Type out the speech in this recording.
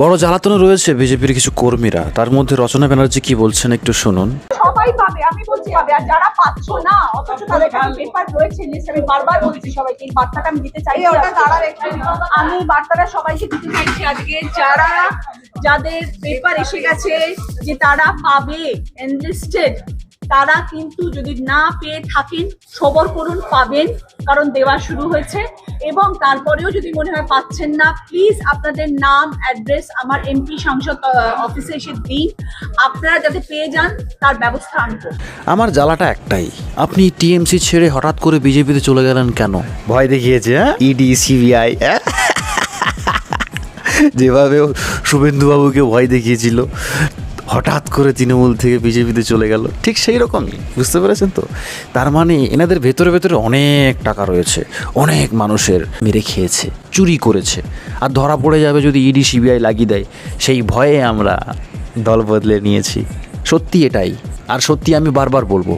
বড় জ্বালাতনে রয়েছে বিজেপির কিছু কর্মীরা। তার মধ্যে রচনা ব্যানার্জি কি বলছেন একটু শুনুন। সবাই পাবে, আমি বলছি পাবে, আর যারা পাচ্ছ না অথচ তাদের কাছে পেপার রয়েছে লিস্ট, আমি বারবার বলছি সবাইকে এই বার্তাটা আমি দিতে চাই। আমি বার্তাটা সবাইকে দিতে চাইছি আজকে, যাদের পেপার এসে গেছে যে তারা পাবে এনলিস্টেড, তারা কিন্তু যদি না পেয়ে থাকেন সবর করুন, পাবেন, কারণ দেওয়া শুরু হয়েছে। এবং তারপরেও যদি মনে হয় পাচ্ছেন না, প্লিজ আপনাদের নাম অ্যাড্রেস আমার এমপি সাংসদ অফিসে এসে দিন, আপনারা যাতে পেয়ে যান তার ব্যবস্থা আনবো। আমার জ্বালাটা একটাই, আপনি টিএমসি ছেড়ে হঠাৎ করে বিজেপিতে চলে গেলেন কেন? ভয় দেখিয়েছে, হ্যাঁ, ইডি সিবিআই যেভাবে শুভেন্দুবাবুকে ভয় দেখিয়েছিল, হঠাৎ করে তৃণমূল থেকে বিজেপিতে চলে গেল, ঠিক সেই রকমই, বুঝতে পেরেছেন তো? তার মানে এনাদের ভেতরে ভেতরে অনেক টাকা রয়েছে, অনেক মানুষের মেরে খেয়েছে, চুরি করেছে, আর ধরা পড়ে যাবে যদি ইডি সিবিআই লাগিয়ে দেয়, সেই ভয়ে আমরা দল বদলে নিয়েছি। সত্যি এটাই, আর সত্যি আমি বারবার বলবো।